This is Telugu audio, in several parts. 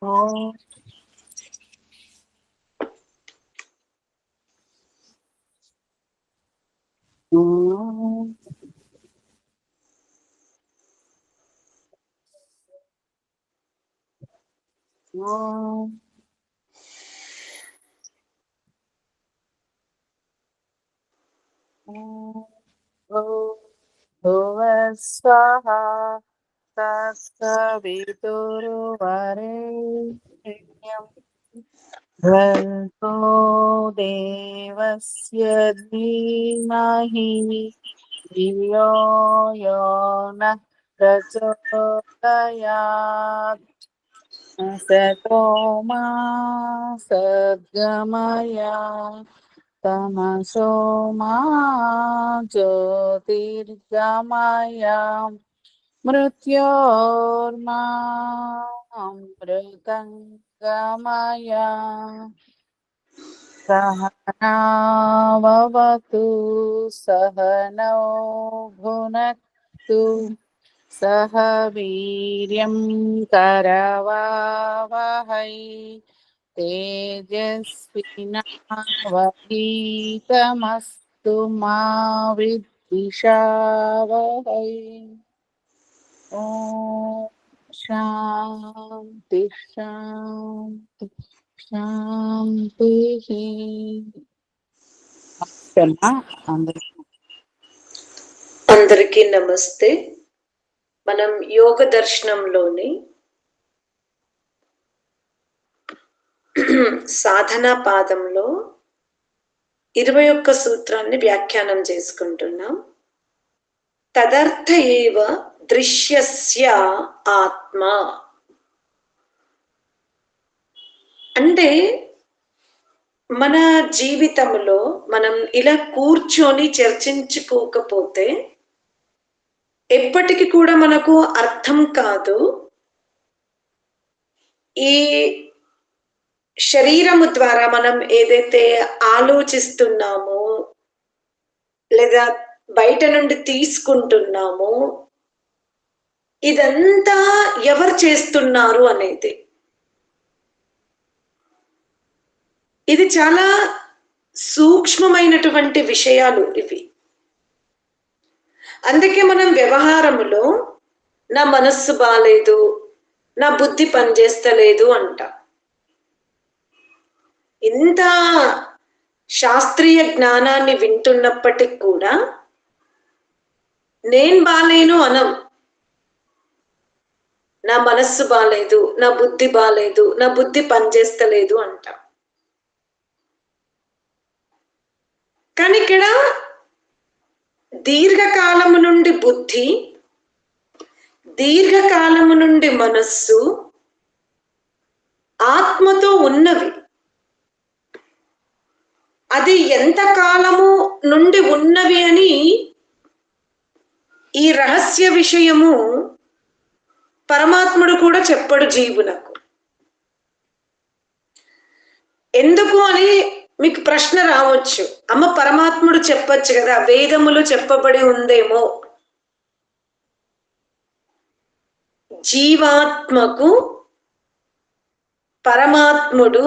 ఓం ఓం ఓం భువస్వహ తత్సవితుర్వరేణ్యం భర్గో దేవస్య ధీమహి ధియో యో నః ప్రచోదయాత్. సతో మా సద్గమయ తమసో మా జ్యోతిర్గమయ మృత్యోర్మా అమృతంగమయ. సహనావతు సహనౌ భునక్తు సహ వీర్యం కరవావహై తేజస్వినావధీతమస్తు మా విద్విషావహై. ఓం శాంతి శాంతి శాంతి. అందరికీ నమస్తే. మనం యోగ దర్శనంలోని సాధనా పాదంలో 21 సూత్రాన్ని వ్యాఖ్యానం చేసుకుంటున్నాం. తదర్థ ఏవ దృశ్యస్య ఆత్మ అంటే మన జీవితంలో మనం ఇలా కూర్చొని చర్చించుకోకపోతే ఎప్పటికీ కూడా మనకు అర్థం కాదు. ఈ శరీరము ద్వారా మనం ఏదైతే ఆలోచిస్తున్నామో లేదా బయట నుండి తీసుకుంటున్నామో ఇదంతా ఎవరు చేస్తున్నారు అనేది. ఇది చాలా సూక్ష్మమైనటువంటి విషయాలు ఇవి. అందుకే మనం వ్యవహారములో నా మనస్సు బాలేదు, నా బుద్ధి పనిచేస్తలేదు అంట. ఇంత శాస్త్రీయ జ్ఞానాన్ని వింటున్నప్పటికి కూడా నేను బాలేను అనం. నా మనస్సు బాలేదు, నా బుద్ధి బాలేదు, నా బుద్ధి పనిచేస్తలేదు అంట. కానీ ఇక్కడ దీర్ఘకాలము నుండి బుద్ధి, దీర్ఘకాలము నుండి మనస్సు ఆత్మతో ఉన్నవి. అది ఎంత కాలము నుండి ఉన్నవి అని ఈ రహస్య విషయము పరమాత్ముడు కూడా చెప్పడు జీవులకు. ఎందుకు అని మీకు ప్రశ్న రావచ్చు. అమ్మ, పరమాత్ముడు చెప్పచ్చు కదా, వేదములు చెప్పబడి ఉందేమో. జీవాత్మకు పరమాత్ముడు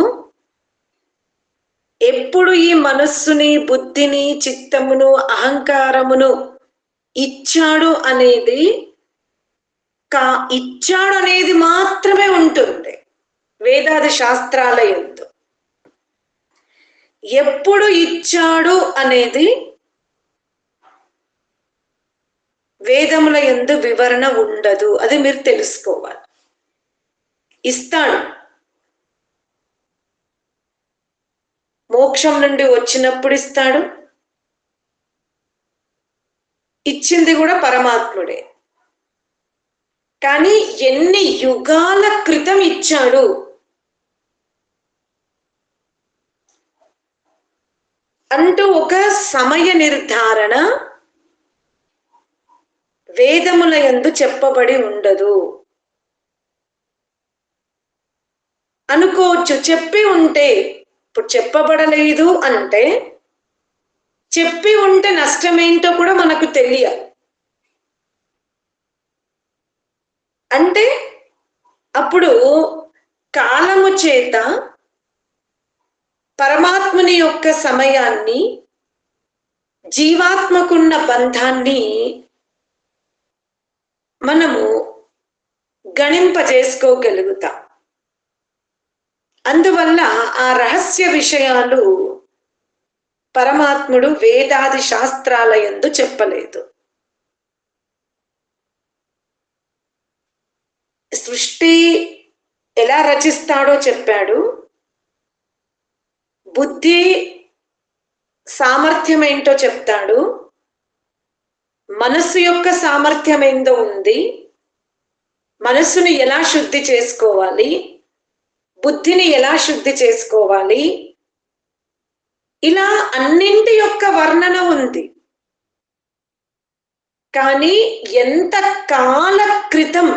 ఎప్పుడు ఈ మనస్సుని, బుద్ధిని, చిత్తమును, అహంకారమును ఇచ్చాడు అనేది ఇచ్చాడు అనేది మాత్రమే ఉంటుంది వేదాది శాస్త్రాల యందు. ఎప్పుడు ఇచ్చాడు అనేది వేదముల యందు వివరణ ఉండదు. అది మీరు తెలుసుకోవాలి. ఇస్తాడు. మోక్షం నుండి వచ్చినప్పుడు ఇస్తాడు. ఇచ్చింది కూడా పరమాత్ముడే. కానీ ఎన్ని యుగాల క్రితం ఇచ్చాడు అంటూ ఒక సమయ నిర్ధారణ వేదముల యందు చెప్పబడి ఉండదు. అనుకోవచ్చు, చెప్పి ఉంటే. ఇప్పుడు చెప్పబడలేదు అంటే చెప్పి ఉంటే నష్టమేంటో కూడా మనకు తెలియాలి. అంటే అప్పుడు కాలము చేత పరమాత్ముని యొక్క సమయాన్ని, జీవాత్మకున్న బంధాన్ని మనము గణింపజేసుకోగలుగుతాం. అందువల్ల ఆ రహస్య విషయాలు పరమాత్ముడు వేదాది శాస్త్రాల యందు చెప్పలేదు. సృష్టి ఎలా రచిస్తాడో చెప్పాడు. బుద్ధి సామర్థ్యం ఏంటో చెప్తాడు. మనస్సు యొక్క సామర్థ్యం ఏందో ఉంది. మనస్సుని ఎలా శుద్ధి చేసుకోవాలి, బుద్ధిని ఎలా శుద్ధి చేసుకోవాలి, ఇలా అన్నింటి యొక్క వర్ణన ఉంది. కానీ ఎంత కాల క్రితం,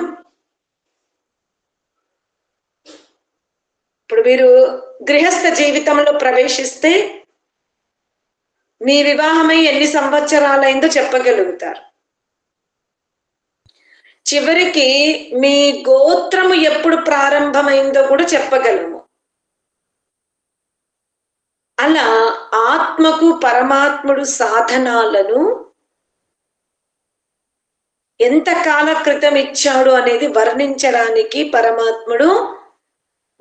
ఇప్పుడు మీరు గృహస్థ జీవితంలో ప్రవేశిస్తే మీ వివాహమై ఎన్ని సంవత్సరాలైందో చెప్పగలుగుతారు. చివరికి మీ గోత్రము ఎప్పుడు ప్రారంభమైందో కూడా చెప్పగలము. అలా ఆత్మకు పరమాత్ముడు సాధనాలను ఎంత కాల క్రితం ఇచ్చాడు అనేది వర్ణించడానికి పరమాత్ముడు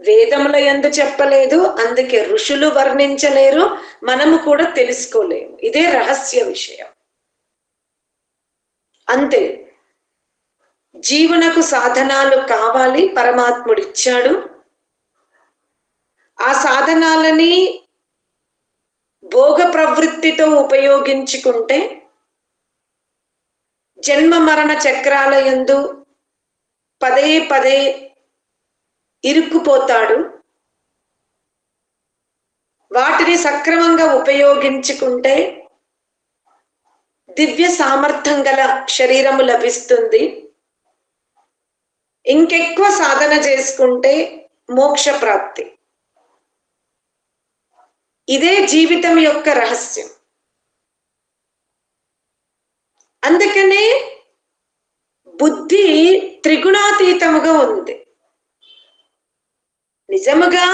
వేదముల యందు చెప్పలేదు. అందుకే ఋషులు వర్ణించలేరు, మనము కూడా తెలుసుకోలేము. ఇదే రహస్య విషయం. అంతే. జీవనకు సాధనాలు కావాలి, పరమాత్ముడు ఇచ్చాడు. ఆ సాధనాలని భోగ ప్రవృత్తితో ఉపయోగించుకుంటే జన్మ మరణ చక్రాల యందు పదే పదే ఇరుక్కుపోతాడు. వాటిని సక్రమంగా ఉపయోగించుకుంటే దివ్య సామర్థ్యం గల శరీరము లభిస్తుంది. ఇంకెక్కువ సాధన చేసుకుంటే మోక్ష ప్రాప్తి. ఇదే జీవితం యొక్క రహస్యం. అందుకనే బుద్ధి త్రిగుణాతీతముగా ఉంది. నిజముగా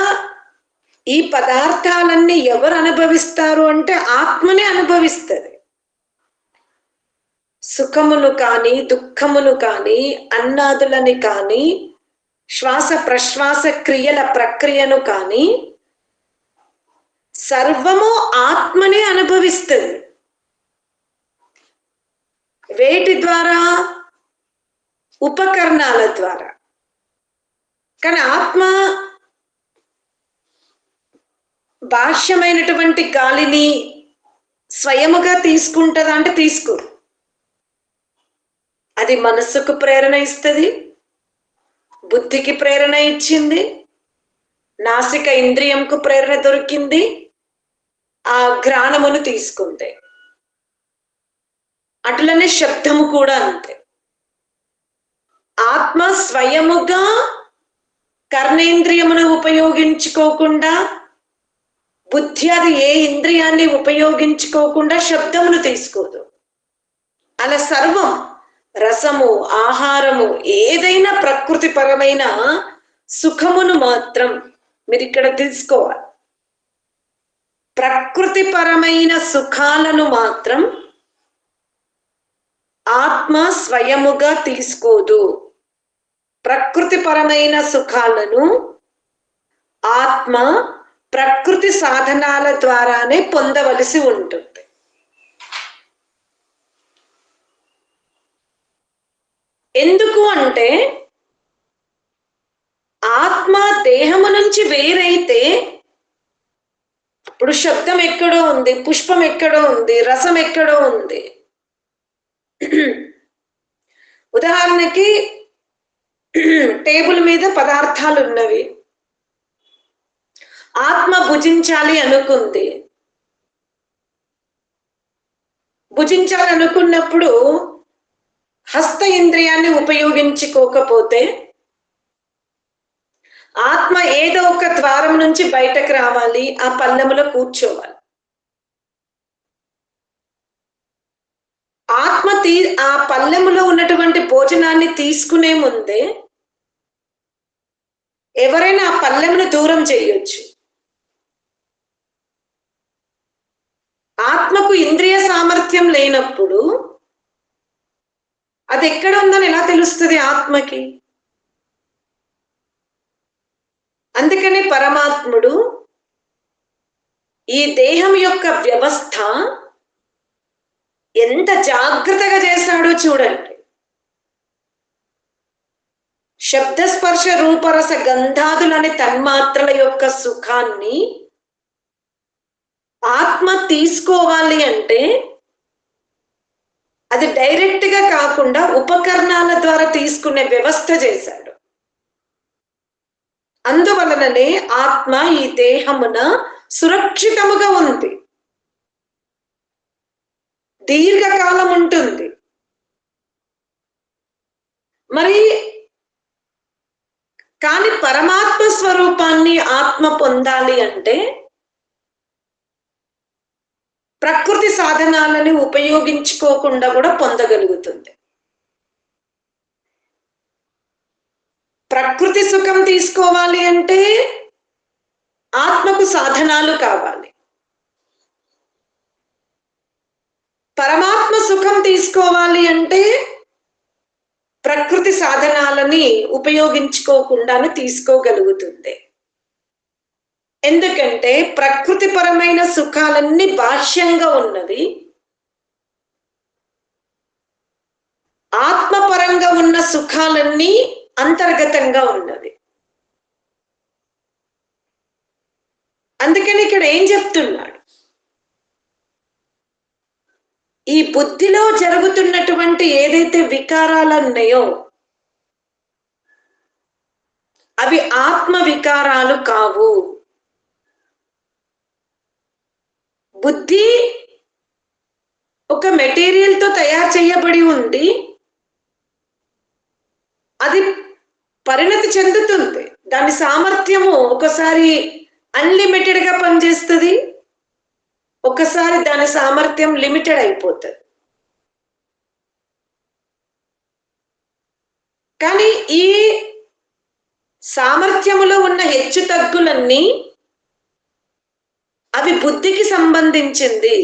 ఈ పదార్థాలన్నీ ఎవరు అనుభవిస్తారు అంటే ఆత్మనే అనుభవిస్తుంది. సుఖమును కానీ, దుఃఖమును కానీ, అన్నాదులని కానీ, శ్వాస ప్రశ్వాస క్రియల ప్రక్రియను కానీ సర్వము ఆత్మనే అనుభవిస్తుంది. వేటి ద్వారా? ఉపకరణాల ద్వారా. కానీ ఆత్మ బాహ్యమైనటువంటి గాలిని స్వయముగా తీసుకుంటుందా అంటే తీసుకోరు. అది మనస్సుకు ప్రేరణ ఇస్తుంది, బుద్ధికి ప్రేరణ ఇచ్చింది, నాసిక ఇంద్రియంకు ప్రేరణ దొరికింది, ఆ ఘ్రాణమును తీసుకుంది. అట్లనే శబ్దము కూడా అంతే. ఆత్మ స్వయముగా కర్ణేంద్రియమును ఉపయోగించుకోకుండా, బుద్ధి అది ఏ ఇంద్రియాన్ని ఉపయోగించుకోకుండా శబ్దమును తీసుకోదు. అలా సర్వం, రసము, ఆహారము, ఏదైనా ప్రకృతి పరమైన సుఖమును మాత్రం మీరు ఇక్కడ తీసుకోవాలి. ప్రకృతి పరమైన సుఖాలను మాత్రం ఆత్మ స్వయముగా తీసుకోదు. ప్రకృతి పరమైన సుఖాలను ఆత్మ ప్రకృతి సాధనాల ద్వారానే పొందవలసి ఉంటుంది. ఎందుకు అంటే ఆత్మ దేహము నుంచి వేరైతే, ఇప్పుడు శబ్దం ఎక్కడో ఉంది, పుష్పం ఎక్కడో ఉంది, రసం ఎక్కడో ఉంది. ఉదాహరణకి టేబుల్ మీద పదార్థాలు ఉన్నవి, ఆత్మ భుజించాలి అనుకుంది. భుజించాలి అనుకున్నప్పుడు హస్త ఇంద్రియాన్ని ఉపయోగించుకోకపోతే ఆత్మ ఏదో ఒక ద్వారం నుంచి బయటకు రావాలి, ఆ పల్లెములో కూర్చోవాలి. ఆత్మ ఆ పల్లెములో ఉన్నటువంటి భోజనాన్ని తీసుకునే ముందే ఎవరైనా ఆ పల్లెమును దూరం చేయొచ్చు. ఆత్మకు ఇంద్రియ సామర్థ్యం లేనప్పుడు అది ఎక్కడ ఉందని ఎలా తెలుస్తుంది ఆత్మకి? అందుకనే పరమాత్ముడు ఈ దేహం యొక్క వ్యవస్థ ఎంత జాగ్రత్తగా చేశాడో చూడండి. శబ్దస్పర్శ రూపరస గంధాదులని తన్మాత్రల యొక్క సుఖాన్ని ఆత్మ తీసుకోవాలి అంటే అది డైరెక్ట్ గా కాకుండా ఉపకరణాల ద్వారా తీసుకునే వ్యవస్థ చేశాడు. అందువలననే ఆత్మ ఈ దేహమున సురక్షితముగా ఉంది, దీర్ఘకాలం ఉంటుంది. మరి కానీ పరమాత్మ స్వరూపాన్ని ఆత్మ పొందాలి అంటే ప్రకృతి సాధనాలని ఉపయోగించుకోకుండా కూడా పొందగలుగుతుంది. ప్రకృతి సుఖం తీసుకోవాలి అంటే ఆత్మకు సాధనాలు కావాలి. పరమాత్మ సుఖం తీసుకోవాలి అంటే ప్రకృతి సాధనాలని ఉపయోగించుకోకుండానే తీసుకోగలుగుతుంది. ఎందుకంటే ప్రకృతి పరమైన సుఖాలన్నీ బాహ్యంగా ఉన్నవి, ఆత్మపరంగా ఉన్న సుఖాలన్నీ అంతర్గతంగా ఉన్నవి. అందుకని ఇక్కడ ఏం చెప్తున్నాడు? ఈ బుద్ధిలో జరుగుతున్నటువంటి ఏదైతే వికారాలు ఉన్నాయో అవి ఆత్మ వికారాలు కావు. బుద్ధి ఒక మెటీరియల్ తో తయారు చేయబడి ఉంది, అది పరిణతి చెందుతుంది. దాని సామర్థ్యము ఒకసారి అన్లిమిటెడ్ గా పనిచేస్తుంది, ఒకసారి దాని సామర్థ్యం లిమిటెడ్ అయిపోతుంది. కానీ ఈ సామర్థ్యములో ఉన్న హెచ్చు తగ్గులన్నీ అవి బుద్ధికి సంబంధించింది,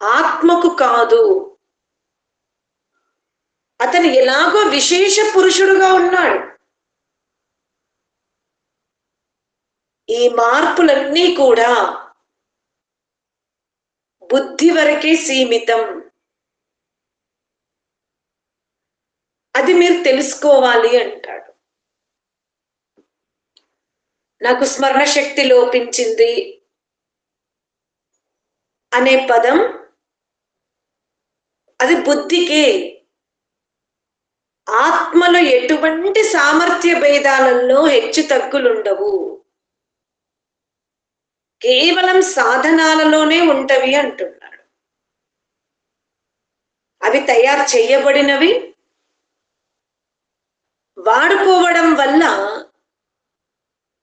ఆత్మకు కాదు. అతను ఎలాగో విశేష పురుషుడుగా ఉన్నాడు. ఈ మార్పులన్నీ కూడా బుద్ధి వరకే సీమితం. అది మీరు తెలుసుకోవాలి అంటాడు. నాకు స్మరణ శక్తి లోపించింది అనే పదం అది బుద్ధికే. ఆత్మలో ఎటువంటి సామర్థ్య భేదాలలో హెచ్చు తగ్గులుండవు, కేవలం సాధనాలలోనే ఉంటవి అంటున్నాడు. అవి తయారు చేయబడినవి, వాడుకోవడం వల్ల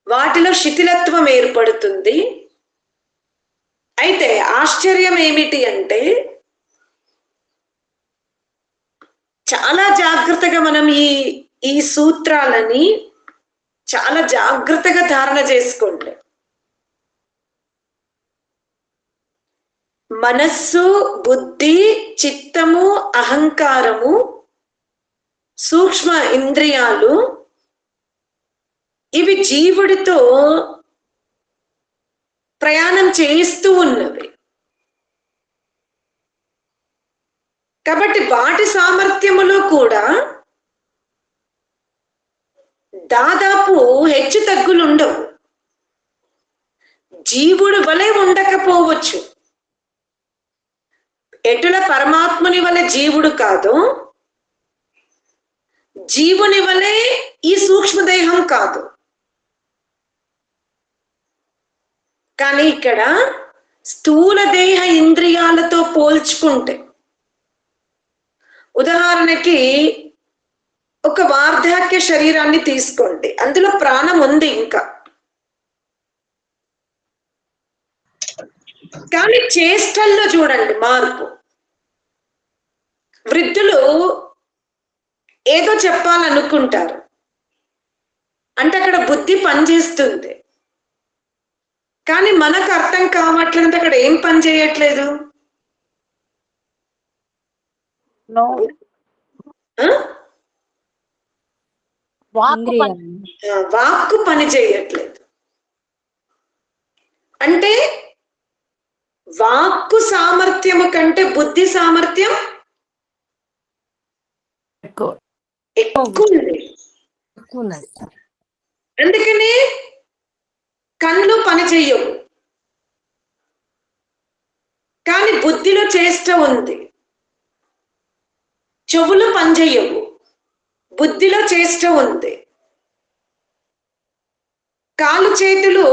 వాటిలో శిథిలత్వం ఏర్పడుతుంది. అయితే ఆశ్చర్యం ఏమిటి అంటే చాలా జాగ్రత్తగా మనం ఈ సూత్రాలని చాలా జాగ్రత్తగా ధారణ చేసుకోండి. మనస్సు, బుద్ధి, చిత్తము, అహంకారము, సూక్ష్మ ఇంద్రియాలు ఇవి జీవుడితో ప్రయాణం చేస్తూ ఉన్నవి. కాబట్టి వాటి సామర్థ్యములో కూడా దాదాపు హెచ్చు తగ్గులు ఉండవు. జీవుడు వలె ఉండకపోవచ్చు, ఎటుల పరమాత్ముని వలె జీవుడు కాదు, జీవుని వలె ఈ సూక్ష్మదేహం కాదు. కానీ ఇక్కడ స్థూల దేహ ఇంద్రియాలతో పోల్చుకుంటే, ఉదాహరణకి ఒక వార్ధక్య శరీరాన్ని తీసుకోండి, అందులో ప్రాణం ఉంది ఇంకా, కానీ చేష్టల్లో చూడండి మార్పు. వృద్ధులు ఏదో చెప్పాలనుకుంటారు, అంటే అక్కడ బుద్ధి పనిచేస్తుంది, కానీ మనకు అర్థం కావట్లేదు. అక్కడ ఏం పని చేయట్లేదు? వాక్కు పని చేయట్లేదు. అంటే వాక్కు సామర్థ్యము కంటే బుద్ధి సామర్థ్యం ఎక్కువ ఉన్నది. అందుకనే కళ్ళు పని చెయ్యవు, కానీ బుద్ధిలో చేష్ట ఉంది. చెవులు పనిచేయవు, బుద్ధిలో చేష్ట ఉంది. కాలు చేతులు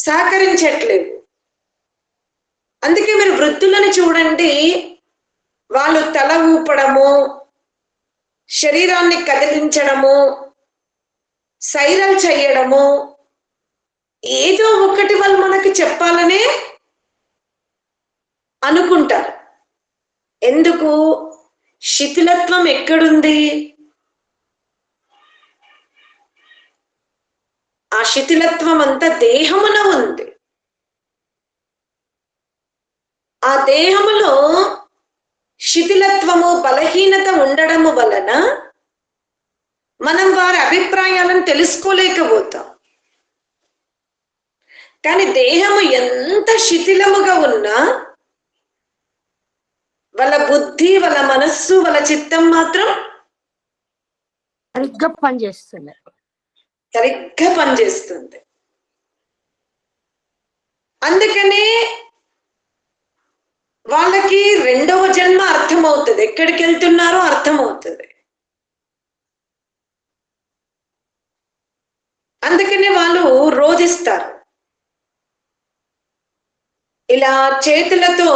సహకరించట్లేవు. అందుకే మీరు వృద్ధులను చూడండి, వాళ్ళు తల ఊపడము, శరీరాన్ని కదిలించడము, సైరలు చేయడము, ఏదో ఒకటి వాళ్ళు మనకి చెప్పాలనే అనుకుంటారు. ఎందుకు? శిథిలత్వం ఎక్కడుంది? ఆ శిథిలత్వం అంతా దేహమున ఉంది. ఆ దేహములో శిథిలత్వము, బలహీనత ఉండడము వలన మనం వారి అభిప్రాయాలను తెలుసుకోలేకపోతాం. కానీ దేహము ఎంత శిథిలముగా ఉన్నా వాళ్ళ బుద్ధి, వాళ్ళ మనస్సు, వాళ్ళ చిత్తం మాత్రం సరిగ్గా పనిచేస్తుంది. అందుకనే వాళ్ళకి రెండవ జన్మ అర్థమవుతుంది, ఎక్కడికి వెళ్తున్నారో అర్థమవుతుంది. అందుకనే వాళ్ళు రోధిస్తారు. ఇలా చేతులతో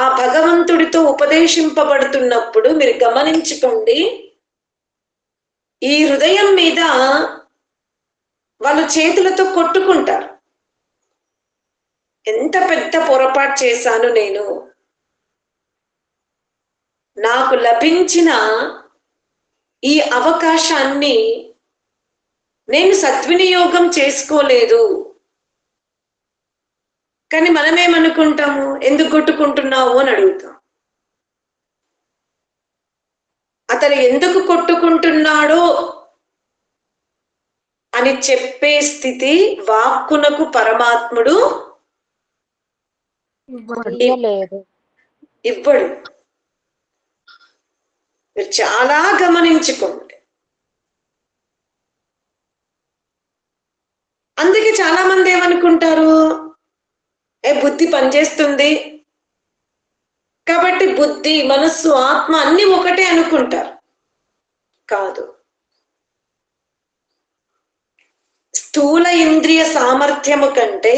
ఆ భగవంతుడితో ఉపదేశింపబడుతున్నప్పుడు మీరు గమనించుకోండి, ఈ హృదయం మీద వాళ్ళు చేతులతో కొట్టుకుంటారు. ఎంత పెద్ద పొరపాటు చేశాను నేను, నాకు లభించిన ఈ అవకాశాన్ని నేను సద్వినియోగం చేసుకోలేదు. కానీ మనమేమనుకుంటాము? ఎందుకు కొట్టుకుంటున్నావు అని అడుగుతాం. అతను ఎందుకు కొట్టుకుంటున్నాడో అని చెప్పే స్థితి వాక్కునకు పరమాత్ముడు ఇవ్వడు. మీరు చాలా గమనించుకోండి. అందుకే చాలా మంది ఏమనుకుంటారు, బుద్ధి పనిచేస్తుంది కాబట్టి బుద్ధి, మనస్సు, ఆత్మ అన్ని ఒకటే అనుకుంటారు. కాదు. స్థూల ఇంద్రియ సామర్థ్యము కంటే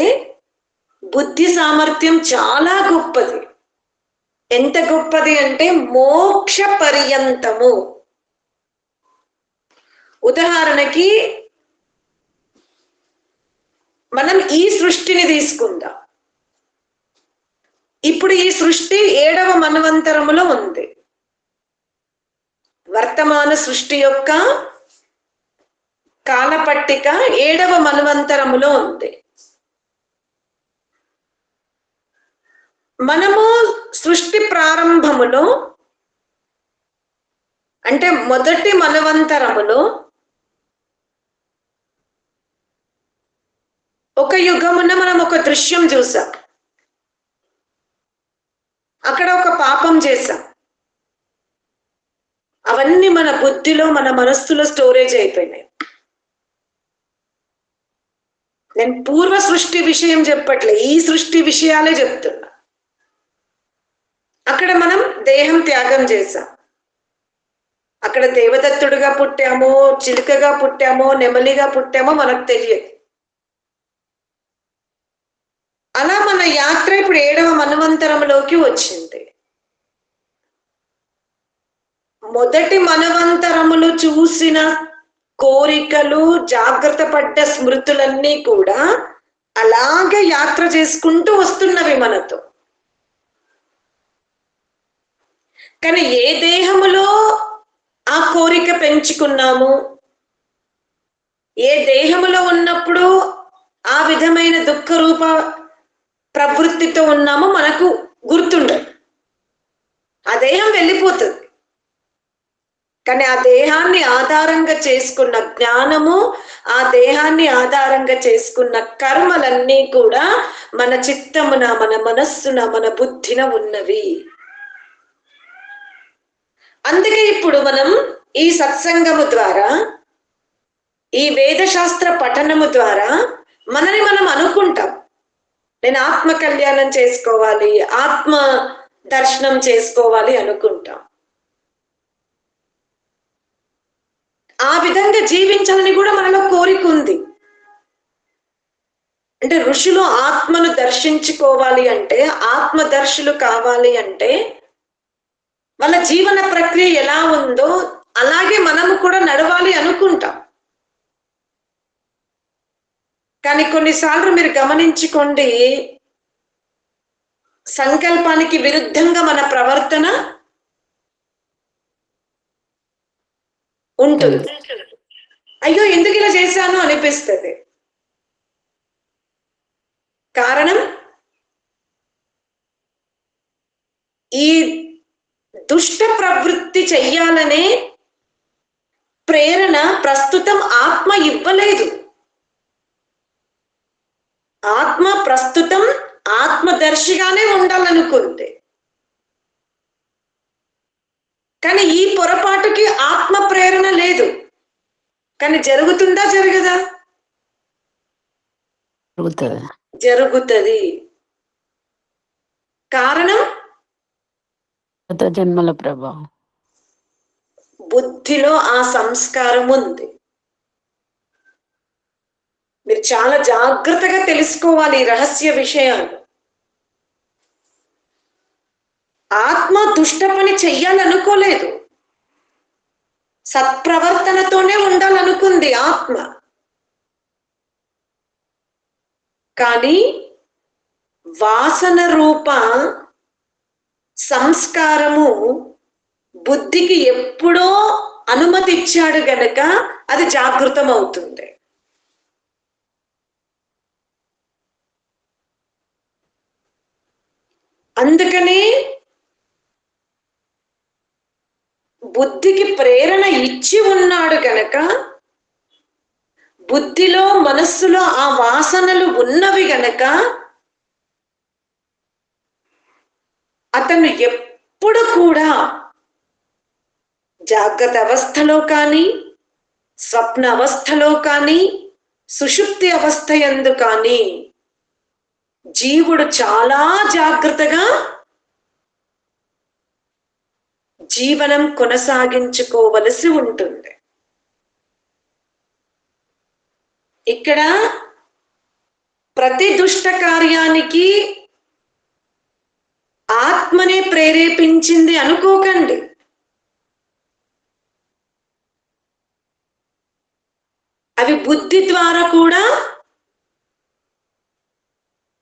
బుద్ధి సామర్థ్యం చాలా గొప్పది. ఎంత గొప్పది అంటే మోక్ష పర్యంతము. ఉదాహరణకి మనం ఈ సృష్టిని తీసుకుందాం. ఇప్పుడు ఈ సృష్టి 7వ మన్వంతరములో ఉంది. వర్తమాన సృష్టి యొక్క కాలపట్టిక 7వ మన్వంతరములో ఉంది. మనము సృష్టి ప్రారంభములో అంటే మొదటి మన్వంతరములో ఒక యుగమున మనం ఒక దృశ్యం చూసాం. అక్కడ ఒక పాపం చేశాం. అవన్నీ మన బుద్ధిలో, మన మనస్సులో స్టోరేజ్ అయిపోయినాయి. నేను పూర్వ సృష్టి విషయం చెప్పట్లే, ఈ సృష్టి విషయాలే చెప్తున్నా. అక్కడ మనం దేహం త్యాగం చేశాం. అక్కడ దేవదత్తుడుగా పుట్టామో, చిలుకగా పుట్టామో, నెమలిగా పుట్టామో మనకు తెలియదు. అలా మన యాత్ర ఇప్పుడు 7వ మన్వంతరంలోకి వచ్చింది. మొదటి మన్వంతరములు చూసిన కోరికలు, జాగ్రత్త పడ్డ స్మృతులన్నీ కూడా అలాగే యాత్ర చేసుకుంటూ వస్తున్నవి మనతో. కానీ ఏ దేహములో ఆ కోరిక పెంచుకున్నాము, ఏ దేహములో ఉన్నప్పుడు ఆ విధమైన దుఃఖ రూప ప్రవృత్తితో ఉన్నామో మనకు గుర్తుండదు. ఆ దేహం వెళ్ళిపోతుంది. కానీ ఆ దేహాన్ని ఆధారంగా చేసుకున్న జ్ఞానము, ఆ దేహాన్ని ఆధారంగా చేసుకున్న కర్మలన్నీ కూడా మన చిత్తమున, మన మనస్సున, మన బుద్ధిన ఉన్నవి. అందుకే ఇప్పుడు మనం ఈ సత్సంగము ద్వారా, ఈ వేదశాస్త్ర పఠనము ద్వారా మనని మనం అనుకుంటాం, నేను ఆత్మ కళ్యాణం చేసుకోవాలి, ఆత్మ దర్శనం చేసుకోవాలి అనుకుంటాం. ఆ విధంగా జీవించాలని కూడా మనలో కోరిక ఉంది. అంటే ఋషులు ఆత్మను దర్శించుకోవాలి అంటే, ఆత్మదర్శులు కావాలి అంటే వాళ్ళ జీవన ప్రక్రియ ఎలా ఉందో అలాగే మనము కూడా నడవాలి అనుకుంటాం. కానీ కొన్నిసార్లు మీరు గమనించుకోండి, సంకల్పానికి విరుద్ధంగా మన ప్రవర్తన ఉంటుంది. అయ్యో ఎందుకు ఇలా చేశాను అనిపిస్తుంది. కారణం ఈ దుష్ట ప్రవృత్తి చెయ్యాలనే ప్రేరణ ప్రస్తుతం ఆత్మ ఇవ్వలేదు. ఆత్మ ప్రస్తుతం ఆత్మదర్శిగానే ఉండాలనుకుంది. కానీ ఈ పొరపాటుకి ఆత్మ ప్రేరణ లేదు. కానీ జరుగుతుందా జరగదా? జరుగుతుంది. కారణం జన్మల ప్రభావం. బుద్ధిలో ఆ సంస్కారం ఉంది. మీరు చాలా జాగ్రత్తగా తెలుసుకోవాలి ఈ రహస్య విషయాలు. ఆత్మ దుష్ట పని చెయ్యాలనుకోలేదు, సత్ప్రవర్తనతోనే ఉండాలనుకుంది ఆత్మ. కానీ వాసన రూప సంస్కారము బుద్ధికి ఎప్పుడో అనుమతి ఇచ్చాడు గనక అది జాగృతం అవుతుంది. అందుకనే బుద్ధికి ప్రేరణ ఇచ్చి ఉన్నాడు గనక, బుద్ధిలో మనస్సులో ఆ వాసనలు ఉన్నవి గనక అతను ఎప్పుడు కూడా జాగ్రత్త అవస్థలో కానీ, స్వప్న అవస్థలో కానీ, సుషుప్తి అవస్థ యందు కానీ జీవుడు చాలా జాగ్రత్తగా జీవనం కొనసాగించుకోవలసి ఉంటుంది. ఇక్కడ ప్రతి దుష్ట కార్యానికి ఆత్మనే ప్రేరేపించింది అనుకోకండి. అవి బుద్ధి ద్వారా కూడా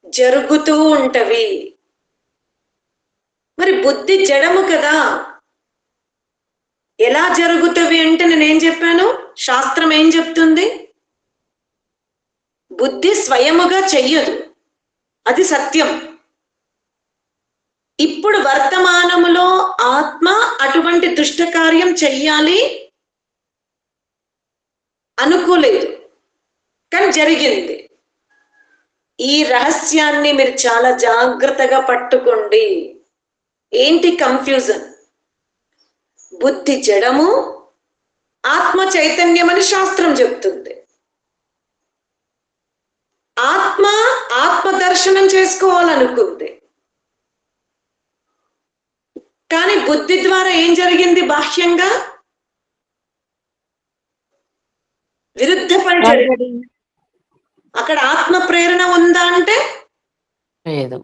జరుగుతూ ఉంటవి. మరి బుద్ధి జడము కదా, ఎలా జరుగుతవి అంటే నేనేం చెప్పాను, శాస్త్రం ఏం చెప్తుంది? బుద్ధి స్వయముగా చెయ్యదు, అది సత్యం. ఇప్పుడు వర్తమానములో ఆత్మ అటువంటి దుష్ట కార్యం చెయ్యాలి అనుకోలేదు, కానీ జరిగింది. ఈ రహస్యాన్ని మీరు చాలా జాగ్రత్తగా పట్టుకోండి. ఏంటి కన్ఫ్యూజన్? బుద్ధి జడము, ఆత్మ చైతన్యం అని శాస్త్రం చెప్తుంది. ఆత్మ ఆత్మ దర్శనం చేసుకోవాలనుకుంది, కానీ బుద్ధి ద్వారా ఏం జరిగింది? బాహ్యంగా విరుద్ధ పని జరిగింది. అక్కడ ఆత్మ ప్రేరణ ఉందా అంటే లేదు.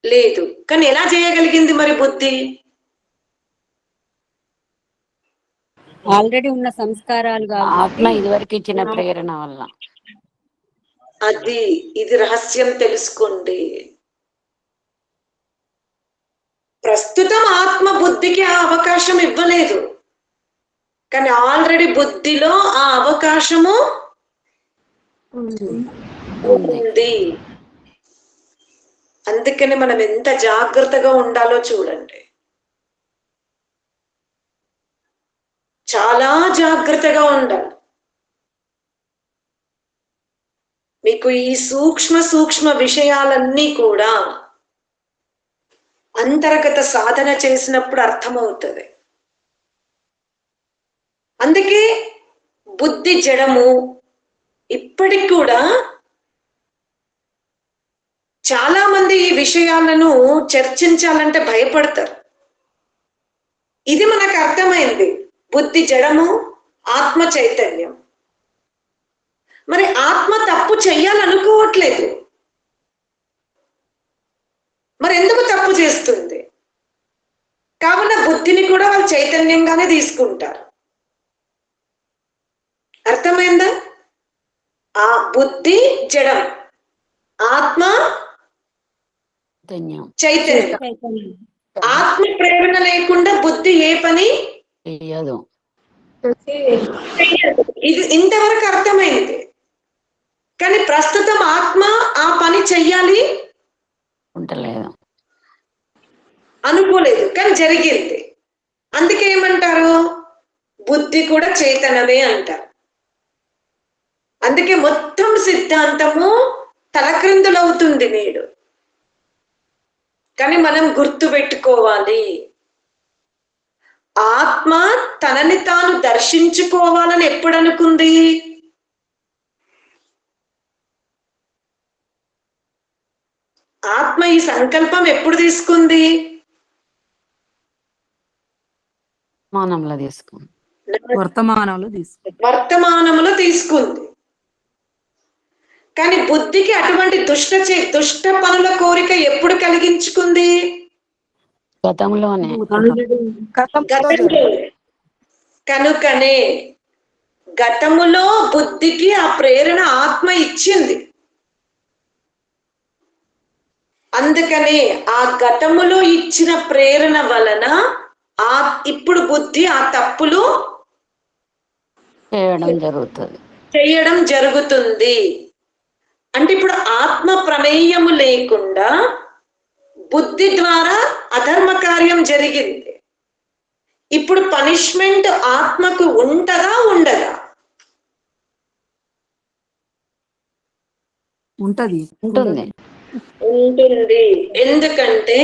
లేదు. కానీ ఎలా చేయగలిగింది మరి బుద్ధి? ఆల్రెడీ ఉన్న సంస్కారాలు ఆత్మ ఇదివరకు ఇచ్చిన ప్రేరణ వల్ల. ఇది రహస్యం తెలుసుకోండి. ప్రస్తుతం ఆత్మ బుద్ధికి ఆ అవకాశం ఇవ్వలేదు, కానీ ఆల్రెడీ బుద్ధిలో ఆ అవకాశము ఉంది. ఉంది. అందుకని మనం ఎంత జాగ్రత్తగా ఉండాలో చూడండి. చాలా జాగ్రత్తగా ఉండాలి. మీకు ఈ సూక్ష్మ విషయాలన్నీ కూడా అంతర్గత సాధన చేసినప్పుడు అర్థమవుతుంది. అందుకే బుద్ధి జడము. ఇప్పటికి కూడా చాలా మంది ఈ విషయాలను చర్చించాలంటే భయపడతారు. ఇది మనకు అర్థమైంది. బుద్ధి జడము, ఆత్మ చైతన్యం. మరి ఆత్మ తప్పు చెయ్యాలనుకోవట్లేదు. మరి ఎందుకు తప్పు చేస్తుంది? కావున బుద్ధిని కూడా వాళ్ళు చైతన్యంగానే తీసుకుంటారు. అర్థమైందా? ఆ బుద్ధి జడం, ఆత్మ చైతన్యం. ఆత్మ ప్రేరణ లేకుండా బుద్ధి ఏ పని చెయ్యదు. ఇది ఇంతవరకు అర్థమైంది. కానీ ప్రస్తుతం ఆత్మ ఆ పని చెయ్యాలి ఉండలేదు, అనుకోలేదు, కానీ జరిగింది. అందుకే ఏమంటారు? బుద్ధి కూడా చైతన్యమే అంటారు. అందుకే మొత్తం సిద్ధాంతము తలక్రిందులవుతుంది నేడు. కానీ మనం గుర్తు పెట్టుకోవాలి, ఆత్మ తనని తాను దర్శించుకోవాలని ఎప్పుడు అనుకుంది? ఆత్మ ఈ సంకల్పం ఎప్పుడు తీసుకుంది? వర్తమానంలో తీసుకుంది. కానీ బుద్ధికి అటువంటి దుష్ట పనుల కోరిక ఎప్పుడు కలిగించుకుంది? గతంలోనే. కనుకనే గతములో బుద్ధికి ఆ ప్రేరణ ఆత్మ ఇచ్చింది. అందుకనే ఆ గతములో ఇచ్చిన ప్రేరణ వలన ఇప్పుడు బుద్ధి ఆ తప్పులు చేయడం జరుగుతుంది. అంటే ఇప్పుడు ఆత్మ ప్రమేయము లేకుండా బుద్ధి ద్వారా అధర్మ కార్యం జరిగింది. ఇప్పుడు పనిష్మెంట్ ఆత్మకు ఉంటదా ఉండదా? ఉంటుంది. ఎందుకంటే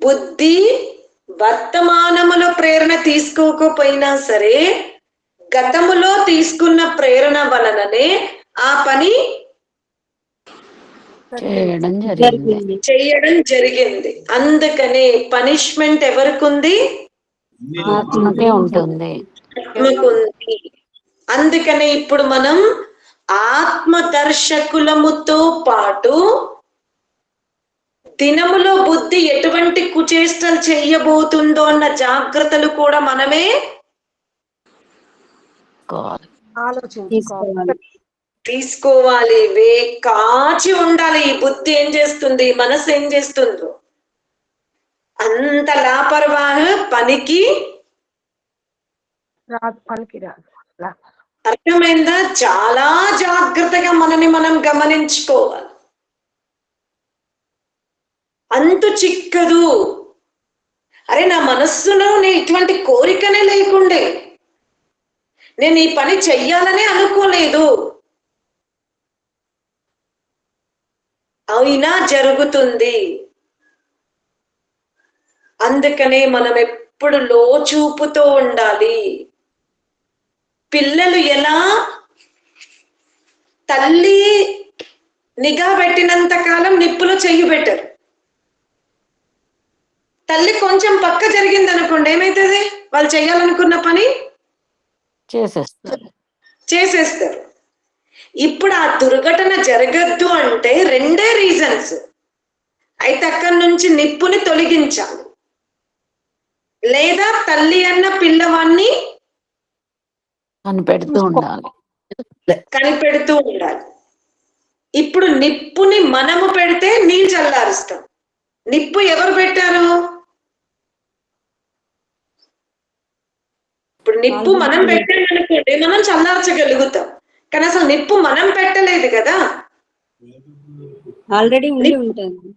బుద్ధి వర్తమానములో ప్రేరణ తీసుకోకపోయినా సరే గతములో తీసుకున్న ప్రేరణ వలననే ఆ పని చేయడం జరిగింది. అందుకనే పనిష్మెంట్ ఎవరికి ఉంది? ఆత్మకే ఉంటుంది. అందుకనే ఇప్పుడు మనం ఆత్మదర్శకులముతో పాటు దినములో బుద్ధి ఎటువంటి కుచేష్టలు చెయ్యబోతుందో అన్న జాగ్రత్తలు కూడా మనమే తీసుకోవాలి. కాచి ఉండాలి. ఈ బుద్ధి ఏం చేస్తుంది, మనసు ఏం చేస్తుందో అంత లాపర్వాహ పనికి అర్థమైందా? చాలా జాగ్రత్తగా మనని మనం గమనించుకోవాలి. అంతు చిక్కదు. అరే నా మనస్సులో నేను ఇటువంటి కోరికనే లేకుండే, నేను ఈ పని చెయ్యాలనే అనుకోలేదు, అయినా జరుగుతుంది. అందుకనే మనం ఎప్పుడు లోచూపుతో ఉండాలి. పిల్లలు ఎలా తల్లి నిఘా పెట్టినంత కాలం నిప్పులో చెయ్యి పెట్టరు. తల్లి కొంచెం పక్క జరిగింది అనుకోండి, ఏమైతుంది? వాళ్ళు చేయాలనుకున్న పని చేసేస్తారు. ఇప్పుడు ఆ దుర్ఘటన జరగద్దు అంటే రెండే రీజన్స్. అయితే అక్కడి నుంచి నిప్పుని తొలగించాలి, లేదా తల్లి అన్న పిల్లవాడిని కనిపెడుతూ ఉండాలి. ఇప్పుడు నిప్పుని మనము పెడితే నీళ్ళు చల్లారుస్తాం. నిప్పు ఎవరు పెట్టారు? ఇప్పుడు నిప్పు మనం పెట్టామనుకోండి మనం చల్లార్చగలుగుతాం, కానీ అసలు నిప్పు మనం పెట్టలేదు కదా, ఆల్రెడీ ఉంటుంది.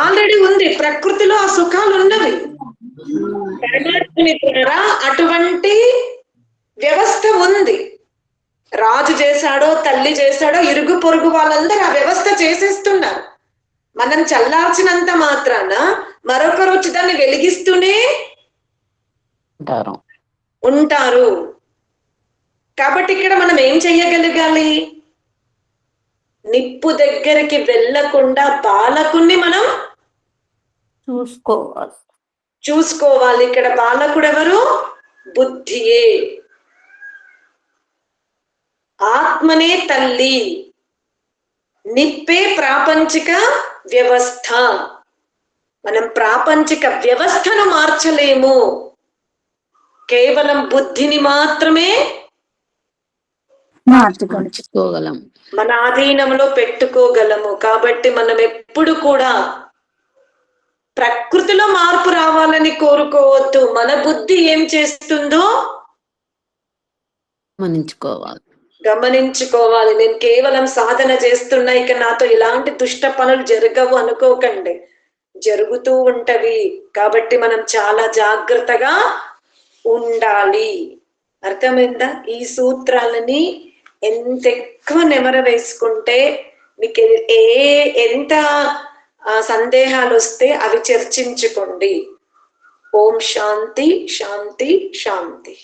ఆల్రెడీ ఉంది. ప్రకృతిలో ఆ సుఖాలు ఉన్నవి. పరమాత్మని ద్వారా అటువంటి వ్యవస్థ ఉంది. రాజు చేశాడో తల్లి చేశాడో ఇరుగు పొరుగు వాళ్ళందరూ ఆ వ్యవస్థ చేసేస్తున్నారు. మనం చల్లార్చినంత మాత్రాన మరొకరు వచ్చి దాన్ని వెలిగిస్తూనే ఉంటారు. కాబట్టి ఇక్కడ మనం ఏం చెయ్యగలగాలి? నిప్పు దగ్గరికి వెళ్ళకుండా బాలకుణ్ణి మనం చూసుకోవాలి. ఇక్కడ బాలకుడు ఎవరు? బుద్ధియే. ఆత్మనే తల్లి, నిప్పే ప్రాపంచిక వ్యవస్థ. మనం ప్రాపంచిక వ్యవస్థను మార్చలేము, కేవలం బుద్ధిని మాత్రమే మార్చుకోగలం, మన ఆధీనంలో పెట్టుకోగలము. కాబట్టి మనం ఎప్పుడు కూడా ప్రకృతిలో మార్పు రావాలని కోరుకోవద్దు. మన బుద్ధి ఏం చేస్తుందో గమనించుకోవాలి. నేను కేవలం సాధన చేస్తున్నా, ఇక నాతో ఇలాంటి దుష్ట పనులు జరగవు అనుకోకండి, జరుగుతూ ఉంటవి. కాబట్టి మనం చాలా జాగ్రత్తగా ఉండాలి. అర్థమైందా? ఈ సూత్రాలని ఎంత ఎక్కువ నెమర వేసుకుంటే మీకు ఎంత సందేహాలు వస్తే అవి చర్చించుకోండి. ఓం శాంతి శాంతి శాంతి.